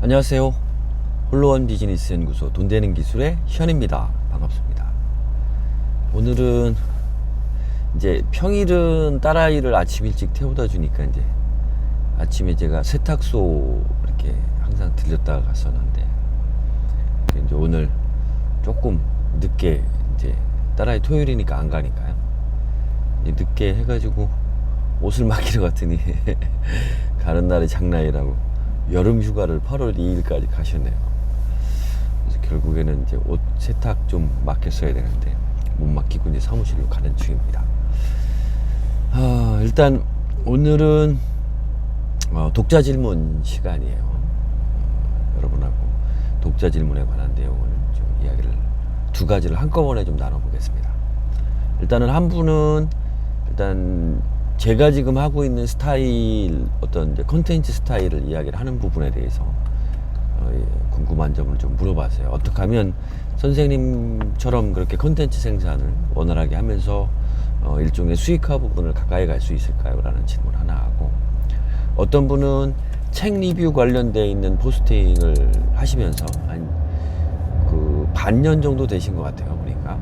안녕하세요. 홀로원 비즈니스 연구소 돈 되는 기술의 현입니다. 반갑습니다. 오늘은 이제 평일은 딸아이를 아침 일찍 태워다 주니까 이제 아침에 제가 세탁소 이렇게 항상 들렸다가 갔었는데 이제 오늘 조금 늦게 이제 딸아이 토요일이니까 안 가니까요. 이제 늦게 해가지고 옷을 맡기러 갔더니 가는 날이 장난이라고 여름 휴가를 8월 2일까지 가셨네요. 그래서 결국에는 이제 옷 세탁 좀 맡겼어야 되는데 못 맡기고 이제 사무실로 가는 중입니다. 일단 오늘은 독자 질문 시간이에요. 여러분하고 독자 질문에 관한 내용을 좀 이야기를 두 가지를 한꺼번에 좀 나눠보겠습니다. 일단은 한 분은 일단 제가 지금 하고 있는 스타일, 어떤 이제 컨텐츠 스타일을 이야기를 하는 부분에 대해서 궁금한 점을 좀 물어봤어요. 어떻게 하면 선생님처럼 그렇게 컨텐츠 생산을 원활하게 하면서 일종의 수익화 부분을 가까이 갈 수 있을까요? 라는 질문 하나 하고, 어떤 분은 책 리뷰 관련되어 있는 포스팅을 하시면서 한 그 반년 정도 되신 것 같아요. 그러니까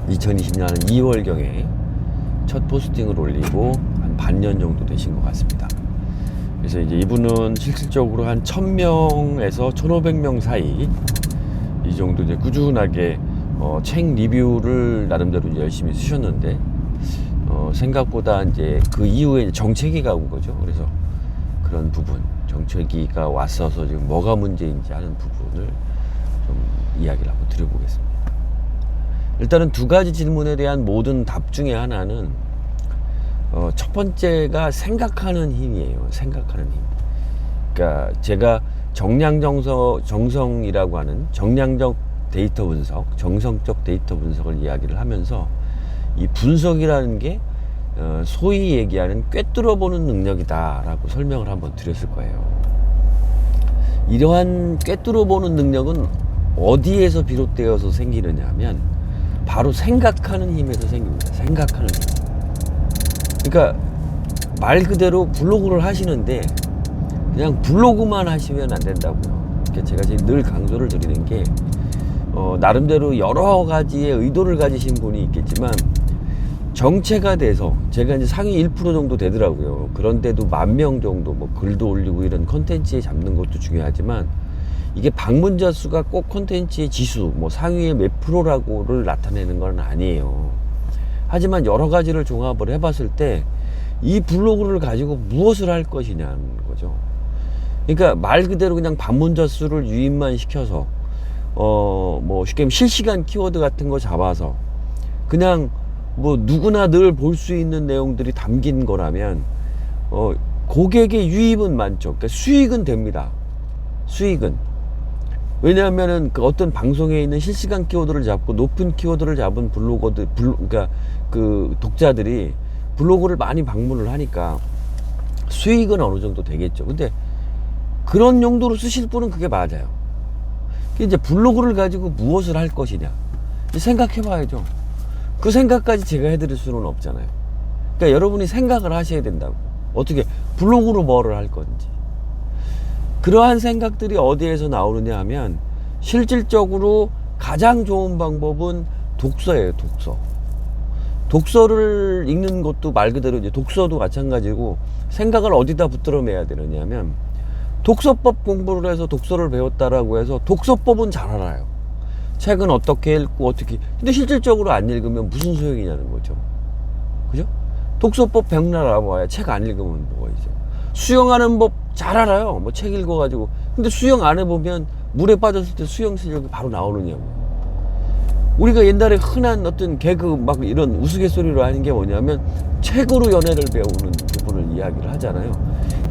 2020년 2월경에 첫 포스팅을 올리고 한 반년 정도 되신 것 같습니다. 그래서 이제 이분은 실질적으로 한 1000명에서 1500명 사이 이 정도 이제 꾸준하게 책 리뷰를 나름대로 이제 열심히 쓰셨는데 생각보다 이제 그 이후에 정체기가 온 거죠. 그래서 그런 부분, 정체기가 왔어서 지금 뭐가 문제인지 하는 부분을 좀 이야기를 한번 드려보겠습니다. 일단은 두 가지 질문에 대한 모든 답 중에 하나는 첫 번째가 생각하는 힘이에요. 생각하는 힘. 그러니까 제가 정성이라고 하는 정량적 데이터 분석, 정성적 데이터 분석을 이야기를 하면서 이 분석이라는 게 소위 얘기하는 꿰뚫어보는 능력이다라고 설명을 한번 드렸을 거예요. 이러한 꿰뚫어보는 능력은 어디에서 비롯되어서 생기느냐 하면 바로 생각하는 힘에서 생깁니다. 생각하는 힘. 그러니까 말 그대로 블로그를 하시는데 그냥 블로그만 하시면 안 된다고요. 그러니까 제가 지금 늘 강조를 드리는 게 나름대로 여러 가지의 의도를 가지신 분이 있겠지만 정체가 돼서 제가 이제 상위 1% 정도 되더라고요. 그런데도 10,000명 정도 뭐 글도 올리고 이런 컨텐츠에 잡는 것도 중요하지만 이게 방문자 수가 꼭 콘텐츠의 지수, 뭐 상위의 몇 프로라고를 나타내는 건 아니에요. 하지만 여러 가지를 종합을 해봤을 때 이 블로그를 가지고 무엇을 할 것이냐는 거죠. 그러니까 말 그대로 그냥 방문자 수를 유입만 시켜서 뭐 쉽게 실시간 키워드 같은 거 잡아서 그냥 뭐 누구나 늘 볼 수 있는 내용들이 담긴 거라면 고객의 유입은 많죠. 그러니까 수익은 됩니다. 수익은. 왜냐하면은 그 어떤 방송에 있는 실시간 키워드를 잡고 높은 키워드를 잡은 그러니까 그 독자들이 블로그를 많이 방문을 하니까 수익은 어느 정도 되겠죠. 근데 그런 용도로 쓰실 분은 그게 맞아요. 이제 블로그를 가지고 무엇을 할 것이냐 생각해 봐야죠. 그 생각까지 제가 해드릴 수는 없잖아요. 그러니까 여러분이 생각을 하셔야 된다고. 어떻게 블로그로 뭐를 할 건지. 그러한 생각들이 어디에서 나오느냐 하면 실질적으로 가장 좋은 방법은 독서예요. 독서를 읽는 것도 말 그대로 이제 독서도 마찬가지고 생각을 어디다 붙들어매야 되느냐 하면 독서법 공부를 해서 독서를 배웠다라고 해서 독서법은 잘 알아요. 책은 어떻게 읽고 어떻게, 근데 실질적으로 안 읽으면 무슨 소용이냐는 거죠. 그죠? 독서법 백날 알아봐야 책 안 읽으면 뭐이죠. 수영하는 법 잘 알아요. 뭐 책 읽어가지고. 근데 수영 안 해보면 물에 빠졌을 때 수영 실력이 바로 나오느냐고. 우리가 옛날에 흔한 어떤 개그 막 이런 우스갯소리로 하는 게 뭐냐면 책으로 연애를 배우는 부분을 이야기를 하잖아요.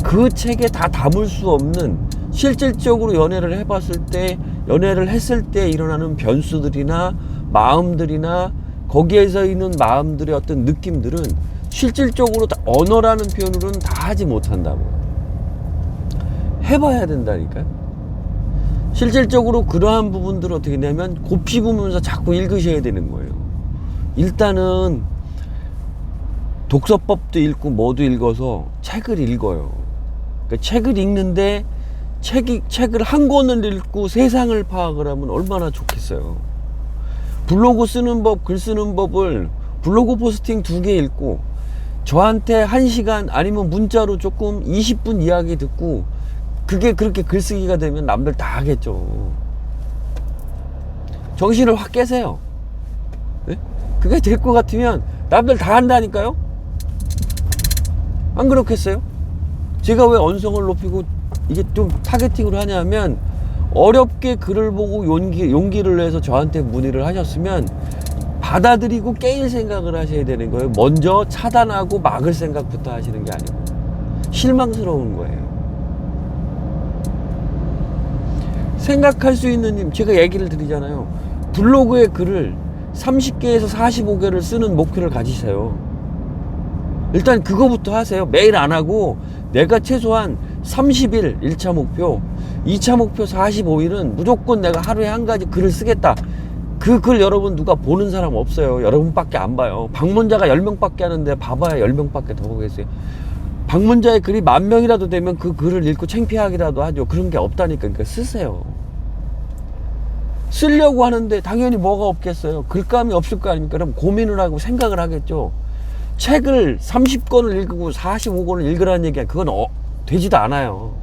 그 책에 다 담을 수 없는 실질적으로 연애를 해봤을 때, 연애를 했을 때 일어나는 변수들이나 마음들이나 거기에서 있는 마음들의 어떤 느낌들은 실질적으로 다 언어라는 표현으로는 다 하지 못한다고. 해봐야 된다니까요. 실질적으로 그러한 부분들을 어떻게 되냐면 곱씹으면서 자꾸 읽으셔야 되는 거예요. 일단은 독서법도 읽고 뭐도 읽어서 책을 읽어요. 그러니까 책을 읽는데 책을 한 권을 읽고 세상을 파악을 하면 얼마나 좋겠어요. 블로그 쓰는 법, 글 쓰는 법을 블로그 포스팅 2개 읽고 저한테 1시간 아니면 문자로 조금 20분 이야기 듣고 그게 그렇게 글쓰기가 되면 남들 다 하겠죠. 정신을 확 깨세요. 네? 그게 될 것 같으면 남들 다 한다니까요. 안 그렇겠어요? 제가 왜 언성을 높이고 이게 좀 타겟팅을 하냐면, 어렵게 글을 보고 용기를 내서 저한테 문의를 하셨으면 받아들이고 깨일 생각을 하셔야 되는 거예요. 먼저 차단하고 막을 생각부터 하시는 게 아니고. 실망스러운 거예요. 생각할 수 있는 님, 제가 얘기를 드리잖아요. 블로그에 글을 30개에서 45개를 쓰는 목표를 가지세요. 일단 그거부터 하세요. 매일 안 하고 내가 최소한 30일 1차 목표, 2차 목표 45일은 무조건 내가 하루에 한 가지 글을 쓰겠다. 그 글 여러분 누가 보는 사람 없어요. 여러분밖에 안 봐요. 방문자가 10명밖에 하는데 봐봐야 10명밖에 더 보겠어요. 방문자의 글이 10,000명이라도 되면 그 글을 읽고 창피하기라도 하죠. 그런 게 없다니까. 그러니까 쓰세요. 쓰려고 하는데 당연히 뭐가 없겠어요. 글감이 없을 거 아닙니까? 그럼 고민을 하고 생각을 하겠죠. 책을 30권을 읽고 45권을 읽으라는 얘기야. 그건 되지도 않아요.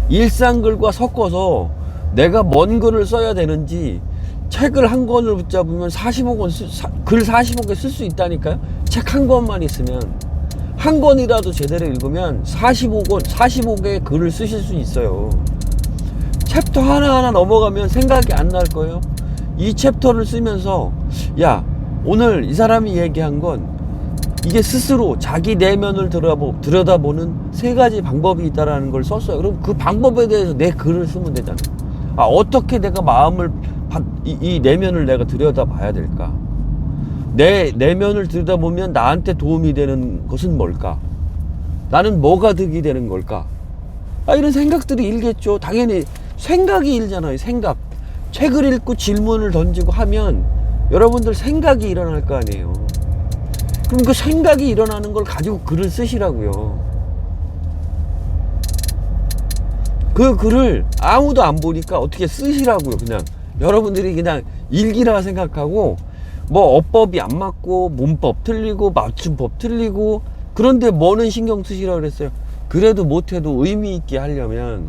일상글과 섞어서 내가 뭔 글을 써야 되는지, 책을 한 권을 붙잡으면 45권 글 45개 쓸 수 있다니까요. 책 한 권만 있으면, 한 권이라도 제대로 읽으면 45개의 글을 쓰실 수 있어요. 챕터 하나하나 넘어가면 생각이 안 날 거예요. 이 챕터를 쓰면서, 야, 오늘 이 사람이 얘기한 건 이게 스스로 자기 내면을 들여다보는 3가지 방법이 있다라는 걸 썼어요. 그럼 그 방법에 대해서 내 글을 쓰면 되잖아요. 어떻게 내가 마음을, 이 내면을 내가 들여다봐야 될까? 내 내면을 들여다보면 나한테 도움이 되는 것은 뭘까? 나는 뭐가 득이 되는 걸까? 이런 생각들이 일겠죠. 당연히 생각이 일잖아요. 생각. 책을 읽고 질문을 던지고 하면 여러분들 생각이 일어날 거 아니에요. 그럼 그 생각이 일어나는 걸 가지고 글을 쓰시라고요. 그 글을 아무도 안 보니까 어떻게 쓰시라고요. 그냥 여러분들이 그냥 일기라 생각하고, 뭐 어법이 안 맞고 문법 틀리고 맞춤법 틀리고, 그런데 뭐는 신경 쓰시라고 그랬어요. 그래도 못해도 의미 있게 하려면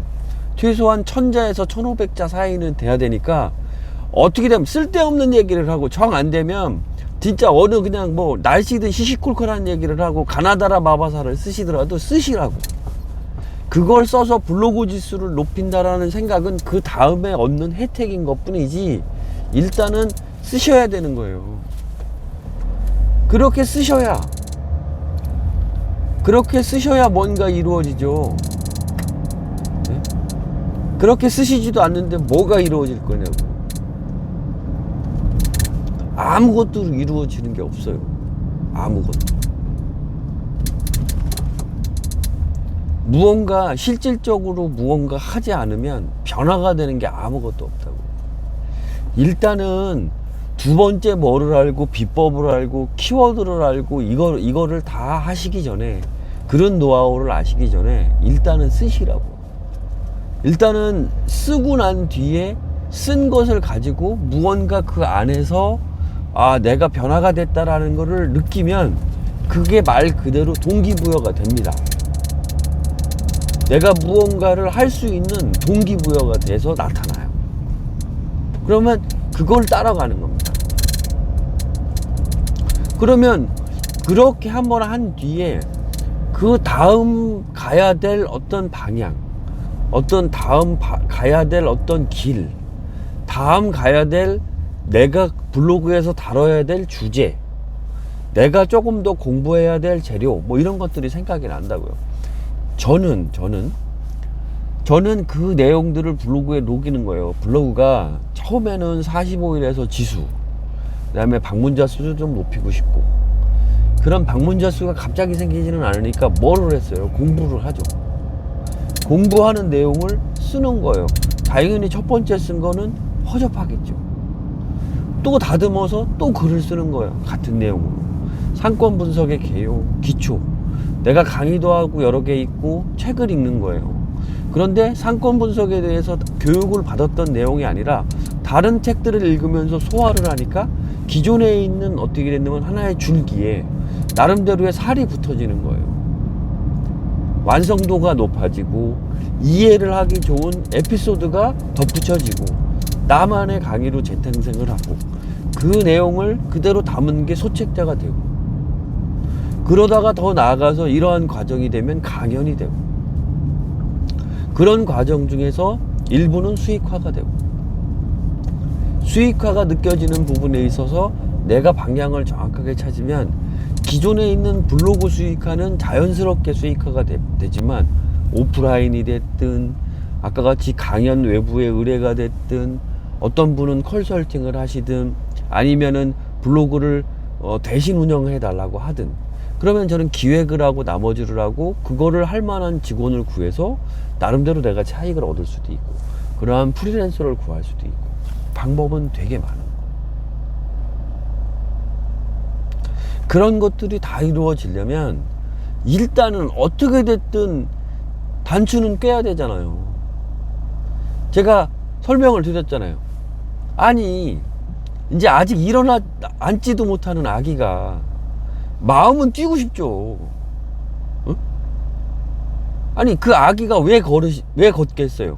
최소한 1000자에서 1500자 사이는 돼야 되니까, 어떻게 되면 쓸데없는 얘기를 하고, 정 안 되면 진짜 어느 그냥 뭐 날씨든 시시콜콜한 얘기를 하고 가나다라 마바사를 쓰시더라도 쓰시라고. 그걸 써서 블로그 지수를 높인다라는 생각은 그 다음에 얻는 혜택인 것 뿐이지, 일단은 쓰셔야 되는 거예요. 그렇게 쓰셔야 뭔가 이루어지죠. 네? 그렇게 쓰시지도 않는데 뭐가 이루어질 거냐고. 아무것도 이루어지는 게 없어요. 아무것도. 실질적으로 무언가 하지 않으면 변화가 되는 게 아무것도 없다고. 일단은 2번째 뭐를 알고, 비법을 알고, 키워드를 알고, 이거를 다 하시기 전에, 그런 노하우를 아시기 전에 일단은 쓰시라고. 일단은 쓰고 난 뒤에 쓴 것을 가지고 무언가 그 안에서 내가 변화가 됐다라는 거를 느끼면 그게 말 그대로 동기부여가 됩니다. 내가 무언가를 할 수 있는 동기부여가 돼서 나타나요. 그러면 그걸 따라가는 겁니다. 그러면 그렇게 한번 한 뒤에 그 다음 가야 될 어떤 방향, 가야 될 어떤 길, 다음 가야 될 내가 블로그에서 다뤄야 될 주제, 내가 조금 더 공부해야 될 재료, 뭐 이런 것들이 생각이 난다고요. 저는 그 내용들을 블로그에 녹이는 거예요. 블로그가 처음에는 45일에서 지수, 그 다음에 방문자 수를 좀 높이고 싶고, 그런 방문자 수가 갑자기 생기지는 않으니까 뭐를 했어요? 공부를 하죠. 공부하는 내용을 쓰는 거예요. 당연히 첫 번째 쓴 거는 허접하겠죠. 또 다듬어서 또 글을 쓰는 거예요. 같은 내용으로. 상권 분석의 기초. 내가 강의도 하고 여러 개 읽고 책을 읽는 거예요. 그런데 상권 분석에 대해서 교육을 받았던 내용이 아니라 다른 책들을 읽으면서 소화를 하니까 기존에 있는 어떻게 됐냐면 하나의 줄기에 나름대로의 살이 붙어지는 거예요. 완성도가 높아지고 이해를 하기 좋은 에피소드가 덧붙여지고 나만의 강의로 재탄생을 하고 그 내용을 그대로 담은 게 소책자가 되고 그러다가 더 나아가서 이러한 과정이 되면 강연이 되고 그런 과정 중에서 일부는 수익화가 되고 수익화가 느껴지는 부분에 있어서 내가 방향을 정확하게 찾으면 기존에 있는 블로그 수익화는 자연스럽게 수익화가 되지만 오프라인이 됐든 아까 같이 강연 외부의 의뢰가 됐든 어떤 분은 컨설팅을 하시든 아니면은 블로그를 대신 운영해 달라고 하든 그러면 저는 기획을 하고 나머지를 하고 그거를 할 만한 직원을 구해서 나름대로 내가 차익을 얻을 수도 있고 그러한 프리랜서를 구할 수도 있고 방법은 되게 많은 거예요. 그런 것들이 다 이루어지려면 일단은 어떻게 됐든 단추는 꿰야 되잖아요. 제가 설명을 드렸잖아요. 아니 이제 아직 일어나 앉지도 못하는 아기가 마음은 뛰고 싶죠. 응? 아니 그 아기가 왜 걷겠어요?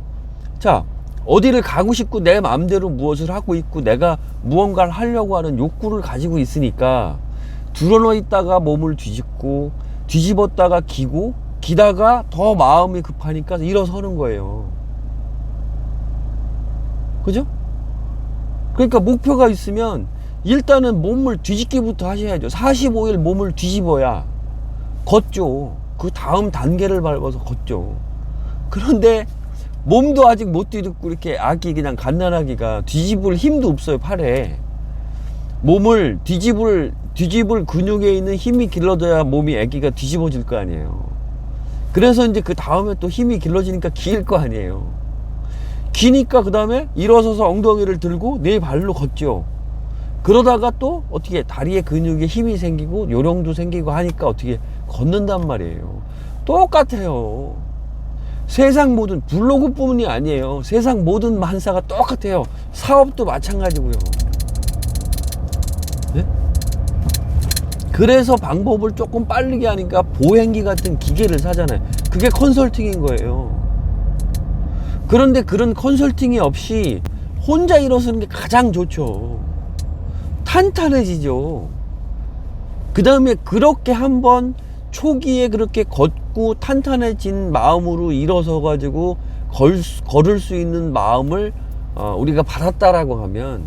자, 어디를 가고 싶고 내 마음대로 무엇을 하고 있고 내가 무언가를 하려고 하는 욕구를 가지고 있으니까 드러누워 있다가 몸을 뒤집었다가 기다가 더 마음이 급하니까 일어서는 거예요. 그죠? 그러니까 목표가 있으면 일단은 몸을 뒤집기부터 하셔야죠. 45일 몸을 뒤집어야 걷죠. 그 다음 단계를 밟아서 걷죠. 그런데 몸도 아직 못 뒤집고 이렇게 아기 그냥 갓난아기가 뒤집을 힘도 없어요. 팔에 몸을 뒤집을 근육에 있는 힘이 길러져야 몸이 아기가 뒤집어질 거 아니에요. 그래서 이제 그 다음에 또 힘이 길러지니까 길 거 아니에요. 기니까 그 다음에 일어서서 엉덩이를 들고 네 발로 걷죠. 그러다가 또 어떻게 다리에 근육에 힘이 생기고 요령도 생기고 하니까 어떻게 걷는단 말이에요. 똑같아요. 세상 모든 블로그뿐만이 아니에요. 세상 모든 만사가 똑같아요. 사업도 마찬가지고요. 네? 그래서 방법을 조금 빠르게 하니까 보행기 같은 기계를 사잖아요. 그게 컨설팅인 거예요. 그런데 그런 컨설팅이 없이 혼자 일어서는 게 가장 좋죠. 탄탄해지죠. 그 다음에 그렇게 한번 초기에 그렇게 걷고 탄탄해진 마음으로 일어서 가지고 걸을 수 있는 마음을 우리가 받았다라고 하면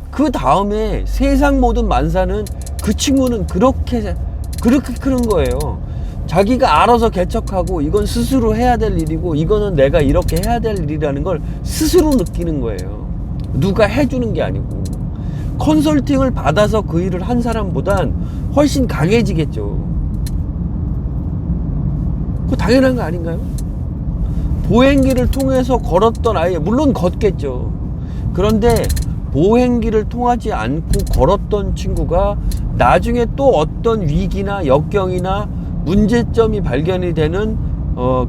그 다음에 세상 모든 만사는 그 친구는 그렇게 크는 거예요. 자기가 알아서 개척하고 이건 스스로 해야 될 일이고 이거는 내가 이렇게 해야 될 일이라는 걸 스스로 느끼는 거예요. 누가 해주는 게 아니고. 컨설팅을 받아서 그 일을 한 사람보단 훨씬 강해지겠죠. 그거 당연한 거 아닌가요? 보행기를 통해서 걸었던 아이, 물론 걷겠죠. 그런데 보행기를 통하지 않고 걸었던 친구가 나중에 또 어떤 위기나 역경이나 문제점이 발견이 되는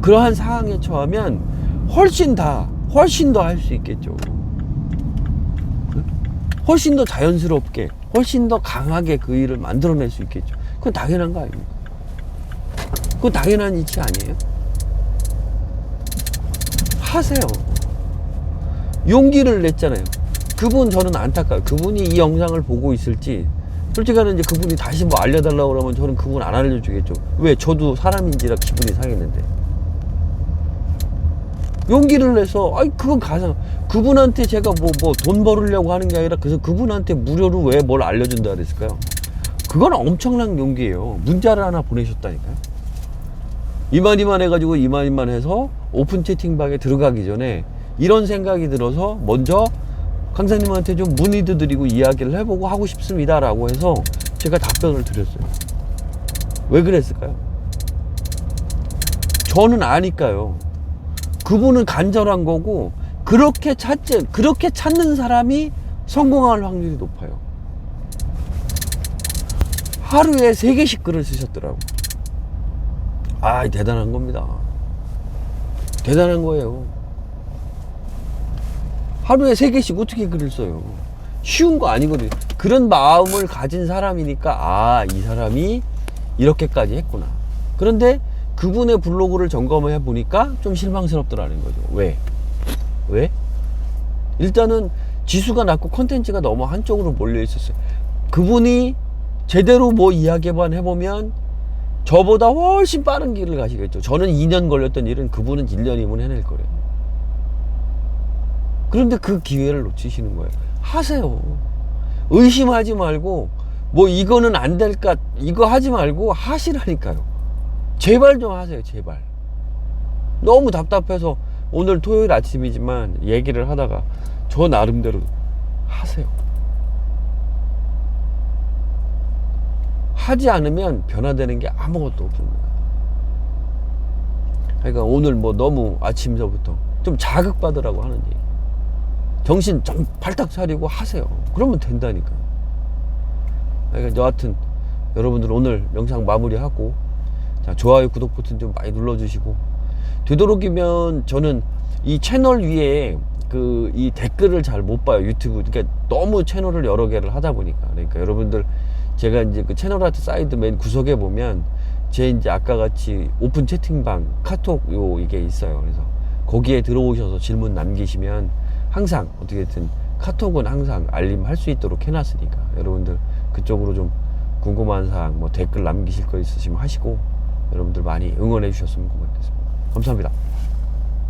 그러한 상황에 처하면 훨씬 더 할 수 있겠죠. 훨씬 더 자연스럽게, 훨씬 더 강하게 그 일을 만들어낼 수 있겠죠. 그건 당연한 거 아닙니까? 그건 당연한 이치 아니에요? 하세요. 용기를 냈잖아요. 그분 저는 안타까워요. 그분이 이 영상을 보고 있을지 솔직히 이제 그분이 다시 뭐 알려달라고 그러면 저는 그분 안 알려주겠죠. 왜? 저도 사람인지라 기분이 상했는데. 용기를 내서 그건 가상. 그분한테 제가 뭐 돈 벌으려고 하는 게 아니라 그래서 그분한테 무료로 왜 뭘 알려준다 그랬을까요? 그건 엄청난 용기예요. 문자를 하나 보내셨다니까요. 이만 해가지고 이만 해서 오픈 채팅방에 들어가기 전에 이런 생각이 들어서 먼저 강사님한테 좀 문의도 드리고 이야기를 해보고 하고 싶습니다 라고 해서 제가 답변을 드렸어요. 왜 그랬을까요? 저는 아니까요. 그분은 간절한 거고 그렇게 찾는 사람이 성공할 확률이 높아요. 하루에 3개씩 글을 쓰셨더라고. 대단한 겁니다. 대단한 거예요. 하루에 3개씩 어떻게 글을 써요? 쉬운 거 아니거든요. 그런 마음을 가진 사람이니까, 아, 이 사람이 이렇게까지 했구나. 그런데 그분의 블로그를 점검을 해보니까 좀 실망스럽더라는 거죠. 왜? 일단은 지수가 낮고 콘텐츠가 너무 한쪽으로 몰려 있었어요. 그분이 제대로 뭐 이야기만 해보면 저보다 훨씬 빠른 길을 가시겠죠. 저는 2년 걸렸던 일은 그분은 1년이면 해낼 거래요. 그런데 그 기회를 놓치시는 거예요. 하세요. 의심하지 말고, 뭐 이거는 안 될까, 이거 하지 말고 하시라니까요. 제발 좀 하세요, 제발. 너무 답답해서 오늘 토요일 아침이지만 얘기를 하다가 저 나름대로 하세요. 하지 않으면 변화되는 게 아무것도 없습니다. 그러니까 오늘 뭐 너무 아침서부터 좀 자극받으라고 하는 얘기. 정신 좀 발딱 차리고 하세요. 그러면 된다니까요. 그러니까 여하튼 여러분들 오늘 영상 마무리하고, 자, 좋아요, 구독 버튼 좀 많이 눌러주시고, 되도록이면 저는 이 채널 위에 이 댓글을 잘 못 봐요. 유튜브. 그러니까 너무 채널을 여러 개를 하다 보니까. 그러니까 여러분들, 제가 이제 그 채널 아트 사이드 맨 구석에 보면 제 이제 아까 같이 오픈 채팅방 카톡 이게 있어요. 그래서 거기에 들어오셔서 질문 남기시면 항상 어떻게든 카톡은 항상 알림할 수 있도록 해놨으니까 여러분들 그쪽으로 좀 궁금한 사항 뭐 댓글 남기실 거 있으시면 하시고, 여러분들 많이 응원해 주셨으면 고맙겠습니다. 감사합니다.